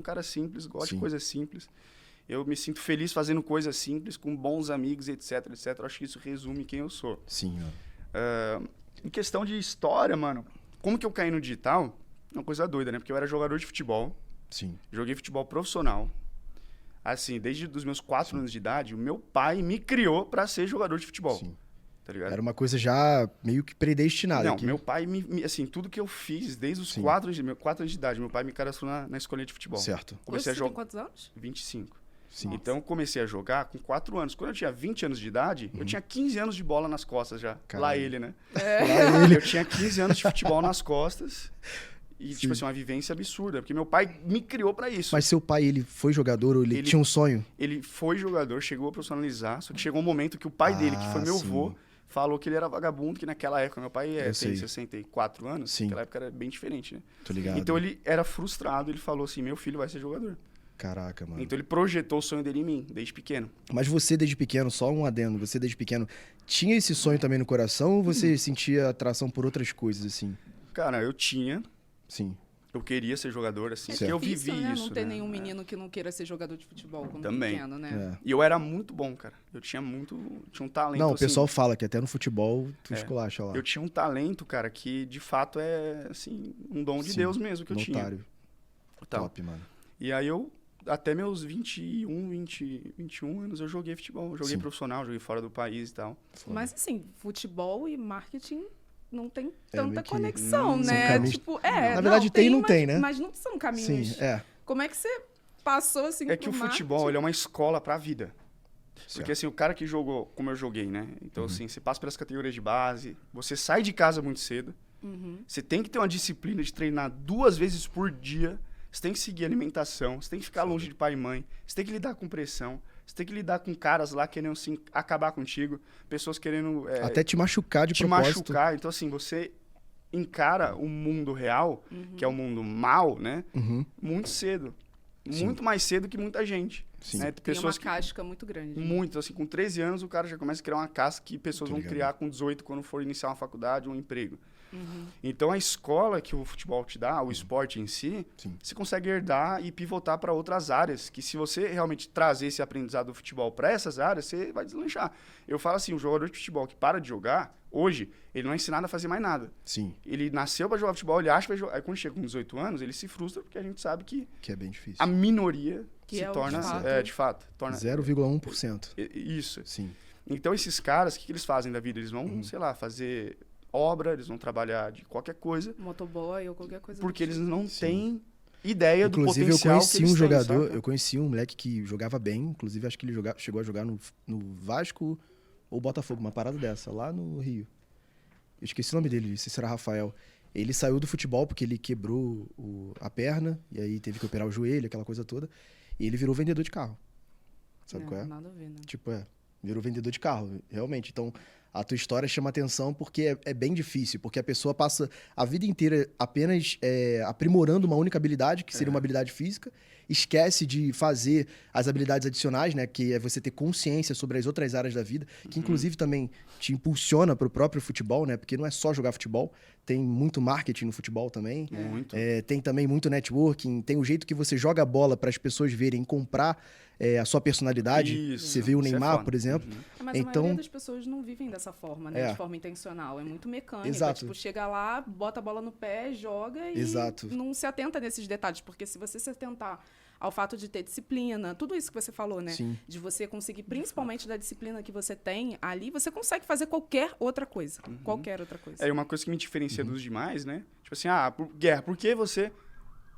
um cara simples, gosto Sim. de coisas simples. Eu me sinto feliz fazendo coisas simples, com bons amigos, etc, etc. Eu acho que isso resume quem eu sou. Sim, mano. Em questão de história, mano, como que eu caí no digital? É uma coisa doida, né? Porque eu era jogador de futebol, Sim. joguei futebol profissional. Assim, desde os meus 4 anos de idade, o meu pai me criou pra ser jogador de futebol. Sim. Tá ligado? Era uma coisa já meio que predestinada. Não, que... meu pai, assim, tudo que eu fiz desde os Sim. 4 anos de idade, meu pai me cadastrou na escolinha de futebol. Certo. Hoje Comecei a você tem jogar quantos anos? 25. Sim. Então, eu comecei a jogar com 4 anos. Quando eu tinha 20 anos de idade, eu tinha 15 anos de bola nas costas já. Caralho. Lá ele, né? Lá ele. Eu tinha 15 anos de futebol nas costas. E, Sim. tipo assim, uma vivência absurda. Porque meu pai me criou pra isso. Mas seu pai, ele foi jogador ou ele tinha um sonho? Ele foi jogador, chegou a profissionalizar. Só que chegou um momento que o pai dele, que foi meu sim. avô, falou que ele era vagabundo, que naquela época, meu pai tem sei. 64 anos. Sim. Naquela época era bem diferente, né? Tô ligado. Então ele era frustrado, ele falou assim, meu filho vai ser jogador. Caraca, mano. Então ele projetou o sonho dele em mim, desde pequeno. Mas você desde pequeno, só um adendo, você desde pequeno, tinha esse sonho também no coração ou você sentia atração por outras coisas, assim? Cara, eu tinha, Sim. eu queria ser jogador, assim, Certo. porque eu Difícil, vivi né? isso. Não tem né? nenhum menino que não queira ser jogador de futebol quando Também. pequeno, né? É. E eu era muito bom, cara. Eu tinha um talento, Não, o assim, pessoal fala que até no futebol tu É. esculacha lá. eu tinha um talento, cara, que de fato é, assim, um dom de Sim, Deus mesmo que eu Notário. tinha. Tal. Top, mano. E aí eu, até meus 21 anos, eu joguei futebol. Joguei Sim. profissional, joguei fora do país e tal. Foda. Mas assim, futebol e marketing não tem meio tanta que- conexão, São né? caminhos- Tipo, Na verdade, tem e não mas, tem, né? Mas não são caminhos. Sim, é. Como é que você passou assim É que o pro futebol, marketing? ele é uma escola pra vida. Certo. Porque assim, o cara que jogou como eu joguei, né? Uhum. Então assim, você passa pelas categorias de base, você sai de casa muito cedo, Uhum. você tem que ter uma disciplina de treinar 2 vezes por dia, você tem que seguir alimentação, você tem que ficar longe de pai e mãe, você tem que lidar com pressão, você tem que lidar com caras lá querendo assim, acabar contigo, pessoas querendo Até te machucar de te propósito. machucar. Então assim, você encara o mundo real, que é o mundo mal, né? Uhum. Muito cedo. Sim. Muito mais cedo que muita gente. Sim. Né? Tem Pessoas uma casca muito grande. né? muito, assim, com 13 anos o cara já começa a criar uma casca que pessoas Tô vão ligado. criar com 18 quando for iniciar uma faculdade ou um emprego. Uhum. Então a escola que o futebol te dá, o esporte em si, Sim. você consegue herdar e pivotar para outras áreas, que se você realmente trazer esse aprendizado do futebol para essas áreas, você vai deslanchar. Eu falo assim, o jogador de futebol que para de jogar, hoje, ele não é ensinado a fazer mais nada. Sim, Ele nasceu para jogar futebol, ele acha que vai jogar. Aí quando chega com 18 anos, ele se frustra porque a gente sabe que que é bem difícil. a minoria Que se é o torna... de fato. de fato. Torna, 0,1%. Isso. Sim. Então, esses caras, o que eles fazem da vida? Eles vão, sei lá, fazer obra, eles vão trabalhar de qualquer coisa, Motoboy ou qualquer coisa porque do eles tipo. não Sim. têm ideia do Inclusive, eu potencial que conheci eles um têm, jogador, sabe? eu conheci um moleque que jogava bem, inclusive acho que ele chegou a jogar no Vasco ou Botafogo, uma parada dessa, lá no Rio. Eu esqueci o nome dele, não sei se era Rafael. Ele saiu do futebol porque ele quebrou a perna, e aí teve que operar o joelho, aquela coisa toda, e ele virou vendedor de carro. Sabe qual é? Nada a ver, né? Tipo, virou vendedor de carro, realmente. Então, a tua história chama atenção porque é bem difícil, porque a pessoa passa a vida inteira apenas aprimorando uma única habilidade, que seria uma habilidade física, esquece de fazer as habilidades adicionais, né, que é você ter consciência sobre as outras áreas da vida, que inclusive também te impulsiona para o próprio futebol, né, porque não é só jogar futebol, tem muito marketing no futebol também. Muito. Tem também muito networking, tem o jeito que você joga a bola para as pessoas verem, comprar a sua personalidade. Isso, Você vê o isso é Neymar, foda. por exemplo. Mas Então- a maioria das pessoas não vivem dessa forma, né? É. De forma intencional. É muito mecânica. Exato. Tipo, chega lá, bota a bola no pé, joga e Exato. não se atenta nesses detalhes. Porque se você se atentar ao fato de ter disciplina, tudo isso que você falou, né? Sim. De você conseguir, principalmente da disciplina que você tem ali, você consegue fazer qualquer outra coisa. Qualquer outra coisa. É uma coisa que me diferencia Uhum. dos demais, né? Tipo assim, Guerra, por que você...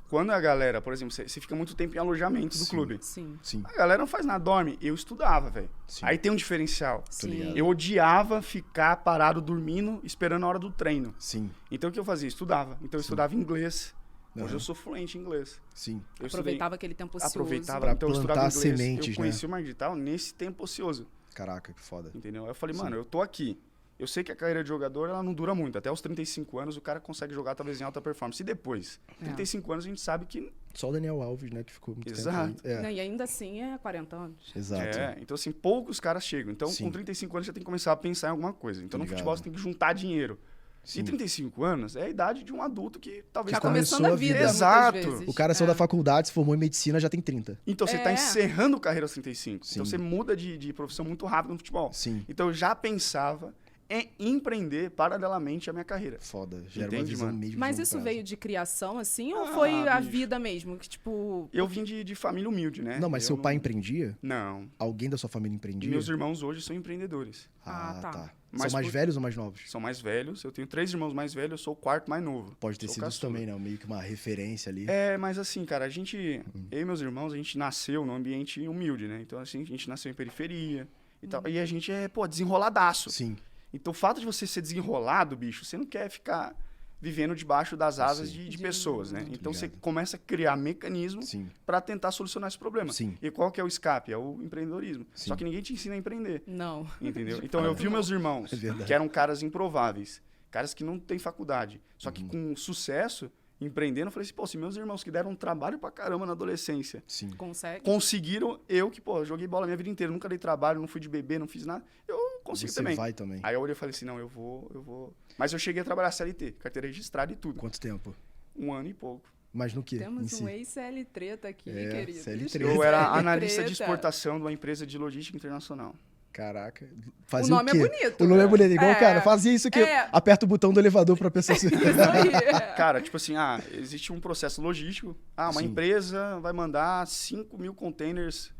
Quando a galera, por exemplo, você fica muito tempo em alojamento do Sim. clube. Sim. Sim. A galera não faz nada, dorme. Eu estudava, velho. Sim. Aí tem um diferencial. Sim. ligado. Eu odiava ficar parado dormindo, esperando a hora do treino. Sim. Então o que eu fazia? Estudava. Então eu estudava inglês. Hoje Aham. eu sou fluente em inglês. Sim. Eu Aproveitava aquele tempo ocioso. aproveitava, Pra então eu estudava plantar inglês. sementes, eu conheci né? o marketing digital nesse tempo ocioso, Caraca, que foda. entendeu? Aí eu falei, Sim. mano, eu tô aqui. Eu sei que a carreira de jogador, ela não dura muito. Até os 35 anos, o cara consegue jogar talvez em alta performance. E depois? 35 anos, a gente sabe que... Só o Daniel Alves, né, que ficou muito Exato. tempo aí. Né, e ainda assim é 40 anos. Exato. Então assim, poucos caras chegam. Então, Sim. com 35 anos, você tem que começar a pensar em alguma coisa. Então, no Ligado. futebol, você tem que juntar dinheiro. Sim. E 35 anos é a idade de um adulto que talvez... Tá começou começando a a vida. vida, Exato. muitas vezes. O cara saiu da faculdade, se formou em medicina, já tem 30. Então você tá encerrando carreira aos 35. Então Sim. você muda de profissão muito rápido no futebol. Sim. Então eu já pensava em empreender paralelamente à minha carreira. Foda. Já era uma Entende, visão mano? mesmo. Mas de longo isso prazo. veio de criação, assim, ou foi a bicho. vida mesmo? Que, tipo. Eu vim de família humilde, né? Não, mas Eu seu pai empreendia? Não. Alguém da sua família empreendia? Meus irmãos hoje são empreendedores. Ah, tá. São Mas mais por- velhos ou mais novos? São mais velhos. Eu tenho 3 irmãos mais velhos, eu sou o quarto mais novo. Pode ter Sou sido isso caçula. também, né? Meio que uma referência ali. É, mas assim, cara, eu e meus irmãos, a gente nasceu num ambiente humilde, né? Então, assim, a gente nasceu em periferia e tal. E a gente é, desenroladaço. Sim. Então, o fato de você ser desenrolado, bicho, você não quer ficar vivendo debaixo das asas Sim. de pessoas, né? Tô Então, você ligado. começa a criar mecanismos Sim. para tentar solucionar esse problema. Sim. E qual que é o escape? É o empreendedorismo. Sim. Só que ninguém te ensina a empreender, Não. entendeu? Então, eu vi meus irmãos, É verdade. que eram caras improváveis, caras que não têm faculdade, só Uhum. que com sucesso, empreendendo, eu falei assim, pô, se meus irmãos que deram um trabalho pra caramba na adolescência, Sim. Consegue? conseguiram, eu que, pô, joguei bola a minha vida inteira, nunca dei trabalho, não fui de bebê, não fiz nada, eu consigo Você também. vai também. Aí eu olhei e falei assim, não, eu vou. Mas eu cheguei a trabalhar CLT, carteira registrada e tudo. Quanto tempo? 1 ano e pouco. Mas no quê? Em Temos si? um ex-CL treta aqui, É, querido. CL treta. Eu era CL analista de treta. exportação de uma empresa de logística internacional. Caraca. O Fazia nome quê? é bonito. O nome é bonito. Igual É. o cara, fazia isso aqui. É. Aperta o botão do elevador pra pessoa se... Isso aí. Cara, tipo assim, existe um processo logístico. Uma Sim. empresa vai mandar 5.000 containers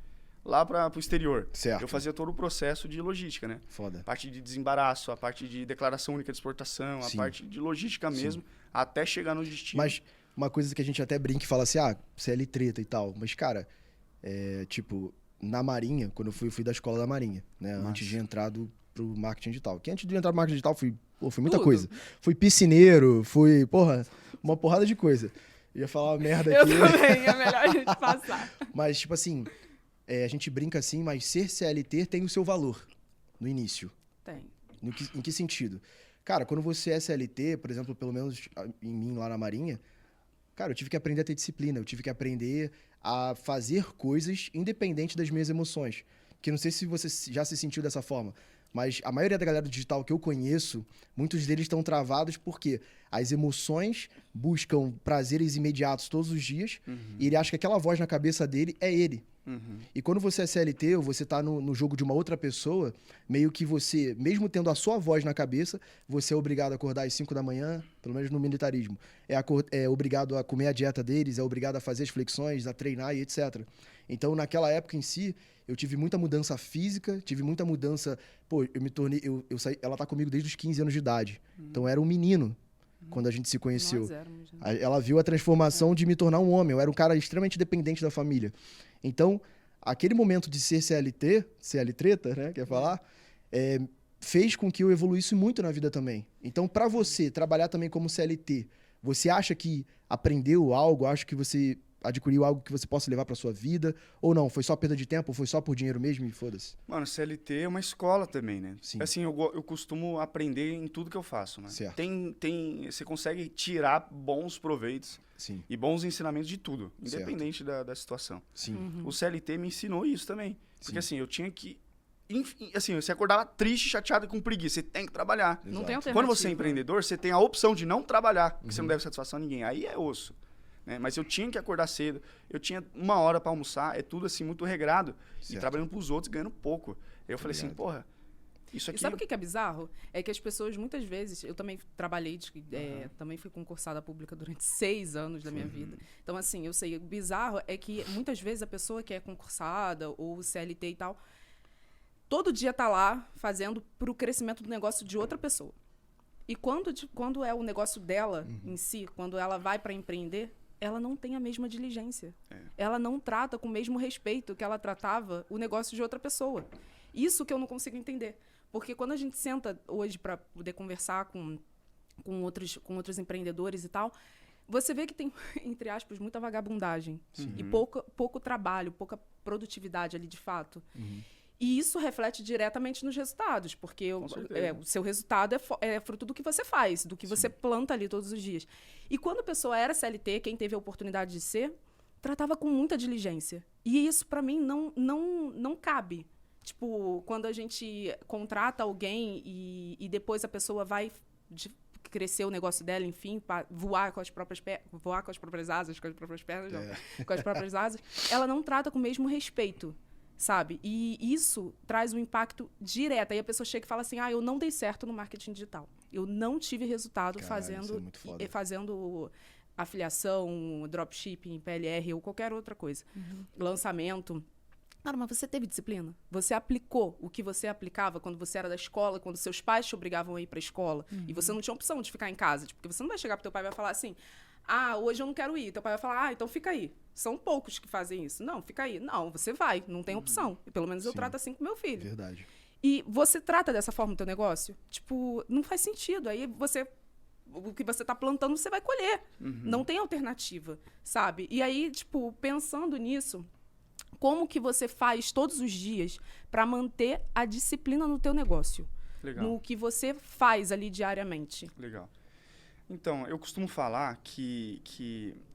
lá pro exterior. Certo. Eu fazia todo o processo de logística, né? Foda. A parte de desembaraço, a parte de declaração única de exportação, Sim. a parte de logística mesmo, até chegar no destino. Mas uma coisa que a gente até brinca e fala assim, CL treta e tal. Mas, cara, tipo, na Marinha, quando eu fui da escola da Marinha, né? Massa. Antes de entrar pro marketing digital. Que antes de entrar no marketing digital, fui muita Tudo. coisa. Fui piscineiro, uma porrada de coisa. Ia falar uma merda Eu aqui. também, é melhor a gente passar. Mas, tipo assim, a gente brinca assim, mas ser CLT tem o seu valor no início. Tem. Em que sentido? Cara, quando você é CLT, por exemplo, pelo menos em mim lá na Marinha, cara, eu tive que aprender a ter disciplina, eu tive que aprender a fazer coisas independente das minhas emoções. Que não sei se você já se sentiu dessa forma, mas a maioria da galera do digital que eu conheço, muitos deles estão travados porque as emoções buscam prazeres imediatos todos os dias e ele acha que aquela voz na cabeça dele é ele. E quando você é CLT ou você tá no jogo de uma outra pessoa, meio que você, mesmo tendo a sua voz na cabeça, você é obrigado a acordar às 5 da manhã, pelo menos no militarismo. É obrigado a comer a dieta deles, é obrigado a fazer as flexões, a treinar e etc. Então, naquela época em si, eu tive muita mudança física, tive muita mudança... Pô, eu me tornei... Eu saí, ela tá comigo desde os 15 anos de idade. Então, eu era um menino quando a gente se conheceu. Nós éramos, né? Ela viu a transformação de me tornar um homem. Eu era um cara extremamente dependente da família. Então, aquele momento de ser CL treta, né? Quer falar? Fez com que eu evoluísse muito na vida também. Então, para você trabalhar também como CLT, você acha que aprendeu algo? Acha que você adquiriu algo que você possa levar para sua vida? Ou não? Foi só perda de tempo? Ou foi só por dinheiro mesmo e foda-se? Mano, CLT é uma escola também, né? Sim. Assim, eu costumo aprender em tudo que eu faço, né? Certo. Você consegue tirar bons proveitos Sim, e bons ensinamentos de tudo, Certo. independente da situação. sim. O CLT me ensinou isso também. Porque Sim. assim, eu tinha que... Assim, você acordava triste, chateado e com preguiça. Você tem que trabalhar. Não tem alternativa. Quando você é empreendedor, você tem a opção de não trabalhar, porque você não deve satisfação a ninguém. Aí é osso. Né? Mas eu tinha que acordar cedo, eu tinha 1 hora para almoçar, é tudo assim, muito regrado. Certo. E trabalhando pros outros, ganhando pouco. Eu falei assim, ligado. porra, isso E aqui... sabe o que é bizarro? É que as pessoas, muitas vezes... Eu também trabalhei, também fui concursada pública durante 6 anos da minha vida. Então, assim, eu sei, o bizarro é que muitas vezes a pessoa que é concursada ou CLT e tal, todo dia tá lá fazendo pro crescimento do negócio de outra pessoa. E quando é o negócio dela em si, quando ela vai para empreender, ela não tem a mesma diligência. Ela não trata com o mesmo respeito que ela tratava o negócio de outra pessoa. Isso que eu não consigo entender. Porque quando a gente senta hoje para poder conversar com outros empreendedores e tal, você vê que tem, entre aspas, muita vagabundagem. E pouco trabalho, pouca produtividade ali de fato. E isso reflete diretamente nos resultados, porque o seu resultado é fruto do que você faz, do que você planta ali todos os dias. E quando a pessoa era CLT, quem teve a oportunidade de ser, tratava com muita diligência. E isso, para mim, não cabe. Tipo, quando a gente contrata alguém e depois a pessoa vai crescer o negócio dela, enfim, voar com as próprias asas, com as próprias pernas, não, com as próprias asas, ela não trata com o mesmo respeito, sabe? E isso traz um impacto direto. Aí a pessoa chega e fala assim, eu não dei certo no marketing digital. Eu não tive resultado fazendo afiliação, dropshipping, PLR ou qualquer outra coisa. Lançamento. Cara, mas você teve disciplina? Você aplicou o que você aplicava quando você era da escola, quando seus pais te obrigavam a ir para a escola, e você não tinha opção de ficar em casa, porque você não vai chegar pro teu pai e vai falar assim, hoje eu não quero ir. Teu pai vai falar, então fica aí. São poucos que fazem isso. Não, fica aí. Não, você vai, não tem opção. E pelo menos eu trato assim com meu filho. Verdade. E você trata dessa forma o teu negócio? Tipo, não faz sentido. Aí o que você tá plantando, você vai colher. Não tem alternativa, sabe? E aí, tipo, pensando nisso, como que você faz todos os dias para manter a disciplina no teu negócio? Legal. No que você faz ali diariamente? Legal. Então, eu costumo falar que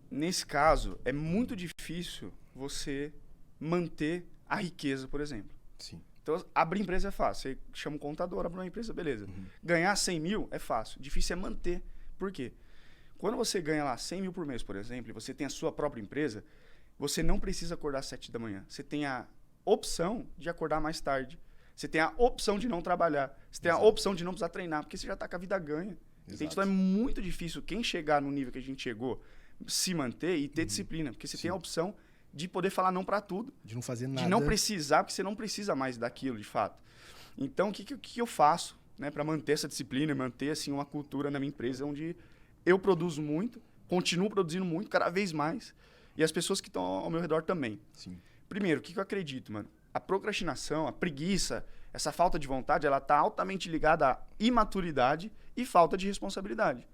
nesse caso, é muito difícil você manter a riqueza, por exemplo. Sim. Então, abrir empresa é fácil. Você chama um contador, abre uma empresa, beleza. Ganhar 100 mil é fácil. Difícil é manter. Por quê? Quando você ganha lá 100 mil por mês, por exemplo, e você tem a sua própria empresa, você não precisa acordar às 7 da manhã. Você tem a opção de acordar mais tarde. Você tem a opção de não trabalhar. Você tem a opção de não precisar treinar, porque você já está com a vida ganha. Então é muito difícil quem chegar no nível que a gente chegou, se manter e ter disciplina. Porque você tem a opção de poder falar não para tudo. De não fazer nada. De não precisar, porque você não precisa mais daquilo, de fato. Então, o que eu faço, né, para manter essa disciplina, manter assim, uma cultura na minha empresa onde eu produzo muito, continuo produzindo muito, cada vez mais, e as pessoas que estão ao meu redor também. Sim. Primeiro, o que eu acredito, mano? A procrastinação, a preguiça, essa falta de vontade, ela está altamente ligada à imaturidade e falta de responsabilidade.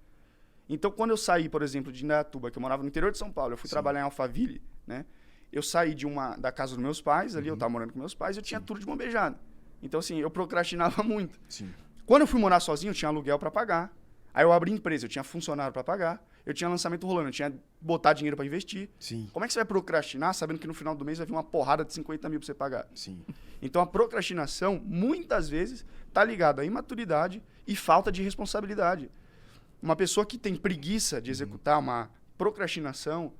Então, quando eu saí, por exemplo, de Indaiatuba, que eu morava no interior de São Paulo, eu fui trabalhar em Alphaville, né? Eu saí da casa dos meus pais, ali eu estava morando com meus pais, eu tinha tudo de mão beijada. Então, assim, eu procrastinava muito. Sim. Quando eu fui morar sozinho, eu tinha aluguel para pagar. Aí eu abri empresa, eu tinha funcionário para pagar, eu tinha lançamento rolando, eu tinha botar dinheiro para investir. Sim. Como é que você vai procrastinar sabendo que no final do mês vai vir uma porrada de 50 mil para você pagar? Sim. Então a procrastinação, muitas vezes, está ligada à imaturidade e falta de responsabilidade. Uma pessoa que tem preguiça de executar uma procrastinação,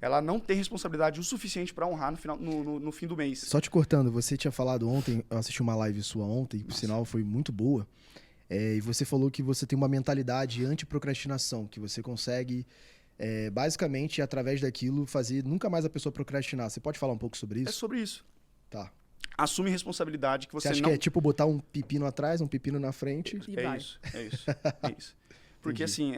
ela não tem responsabilidade o suficiente para honrar no fim do mês. Só te cortando, você tinha falado ontem, eu assisti uma live sua ontem, por sinal foi muito boa, e você falou que você tem uma mentalidade anti-procrastinação, que você consegue, basicamente, através daquilo, fazer nunca mais a pessoa procrastinar. Você pode falar um pouco sobre isso? É sobre isso. Tá. Assume responsabilidade que você acha não... que é tipo botar um pepino atrás, um pepino na frente? E Isso. Porque assim,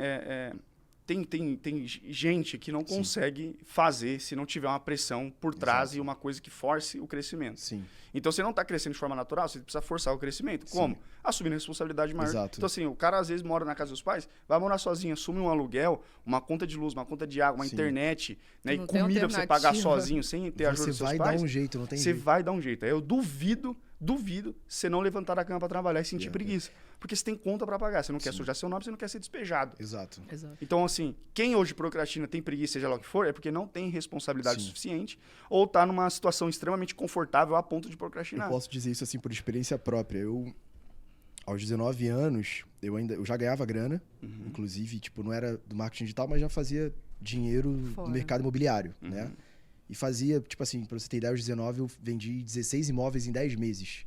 tem gente que não consegue fazer se não tiver uma pressão por trás e uma coisa que force o crescimento. Sim. Então, você não está crescendo de forma natural, você precisa forçar o crescimento. Como? Assumindo a responsabilidade maior. Exato. Então, assim, o cara às vezes mora na casa dos pais, vai morar sozinho, assume um aluguel, uma conta de luz, uma conta de água, uma internet, né, e Não tem comida pra você pagar alternativa. sozinho, sem ter ajuda dos seus Você pais. vai dar um jeito, não tem Você jeito. vai dar um jeito. Aí eu duvido você não levantar da cama para trabalhar e sentir preguiça. Porque você tem conta para pagar. Você não quer sujar seu nome, você não quer ser despejado. Exato. Então, assim, quem hoje procrastina, tem preguiça, seja lá o que for, é porque não tem responsabilidade suficiente ou tá numa situação extremamente confortável a ponto de procrastinar. Eu posso dizer isso assim por experiência própria. Eu, aos 19 anos, eu já ganhava grana, inclusive, tipo, não era do marketing digital, mas já fazia dinheiro no mercado imobiliário, né? E fazia, tipo assim, pra você ter ideia, aos 19 eu vendi 16 imóveis em 10 meses,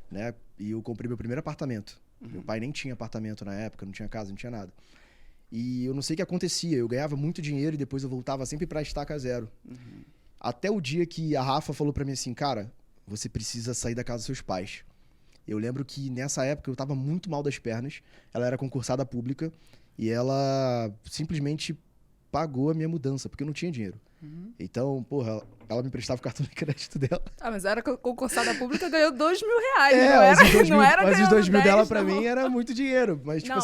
né? E eu comprei meu primeiro apartamento. Meu pai nem tinha apartamento na época, não tinha casa, não tinha nada. E eu não sei o que acontecia, eu ganhava muito dinheiro e depois eu voltava sempre pra estaca zero. Até o dia que a Rafa falou pra mim assim, cara, você precisa sair da casa dos seus pais. Eu lembro que nessa época eu tava muito mal das pernas, ela era concursada pública e ela simplesmente pagou a minha mudança, porque eu não tinha dinheiro. Então, porra, ela me emprestava o cartão de crédito dela. Mas era concursada pública, ganhou R$2.000. Mas os 2 mil dela pra mim era muito dinheiro. Mas, tipo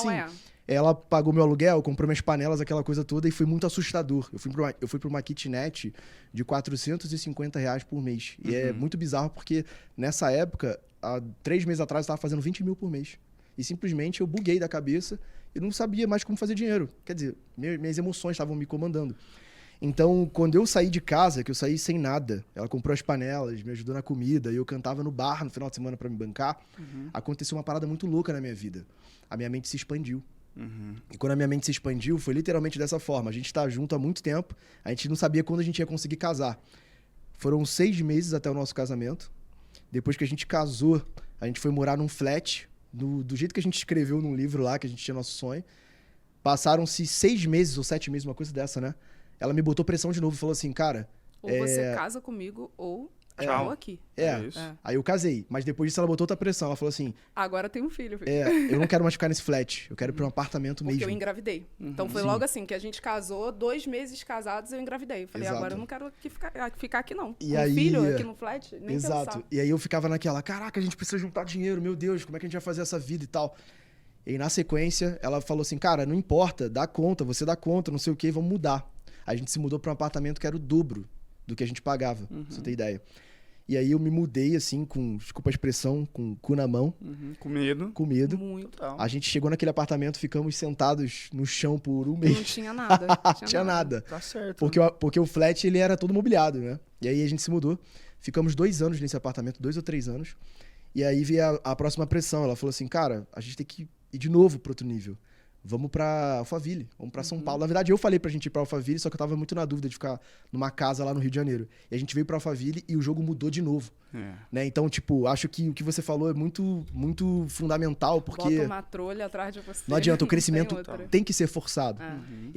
ela pagou meu aluguel, comprou minhas panelas, aquela coisa toda, e foi muito assustador. Eu fui pra uma kitnet de R$450 por mês. E é muito bizarro, porque nessa época, há 3 meses atrás, eu tava fazendo 20 mil por mês. E simplesmente eu buguei da cabeça e não sabia mais como fazer dinheiro. Quer dizer, minhas emoções estavam me comandando. Então, quando eu saí de casa, que eu saí sem nada, ela comprou as panelas, me ajudou na comida, e eu cantava no bar no final de semana pra me bancar, aconteceu uma parada muito louca na minha vida. A minha mente se expandiu. E quando a minha mente se expandiu, foi literalmente dessa forma. A gente tá junto há muito tempo, a gente não sabia quando a gente ia conseguir casar. Foram 6 meses até o nosso casamento. Depois que a gente casou, a gente foi morar num flat, do jeito que a gente escreveu num livro lá, que a gente tinha nosso sonho. Passaram-se 6 meses ou 7 meses, uma coisa dessa, né? Ela me botou pressão de novo e falou assim, cara... Ou você casa comigo, ou tchau aqui. Isso. Aí eu casei. Mas depois disso ela botou outra pressão. Ela falou assim... Agora tem um filho. eu não quero mais ficar nesse flat. Eu quero ir pra um apartamento Porque mesmo. eu engravidei. Então foi logo assim, que a gente casou, 2 meses casados, eu engravidei. Eu falei, Exato. agora eu não quero ficar aqui não. E Com aí- filho aqui no flat, nem Exato. pensar. E aí eu ficava naquela, caraca, a gente precisa juntar dinheiro, meu Deus, como é que a gente vai fazer essa vida e tal. E aí, na sequência, ela falou assim, cara, não importa, dá conta, você dá conta, não sei o que, vamos mudar. A gente se mudou pra um apartamento que era o dobro do que a gente pagava, pra você ter ideia. E aí eu me mudei, assim, com, desculpa a expressão, com o cu na mão, Com medo. com medo. Muito. Total. A gente chegou naquele apartamento, ficamos sentados no chão por um mês. Não tinha nada. Tinha nada. Tá certo. Porque o flat, ele era todo mobiliado, né? E aí a gente se mudou. Ficamos 2 anos nesse apartamento, 2 ou 3 anos. E aí veio a próxima pressão. Ela falou assim, cara, a gente tem que ir de novo pro outro nível. Vamos pra Alphaville, vamos pra São Paulo. Na verdade, eu falei pra gente ir pra Alphaville, só que eu tava muito na dúvida de ficar numa casa lá no Rio de Janeiro. E a gente veio pra Alphaville e o jogo mudou de novo. Né? Então, tipo, acho que o que você falou é muito, muito fundamental, porque Bota uma trolha atrás de você. não adianta, o tem crescimento outra. tem que ser forçado.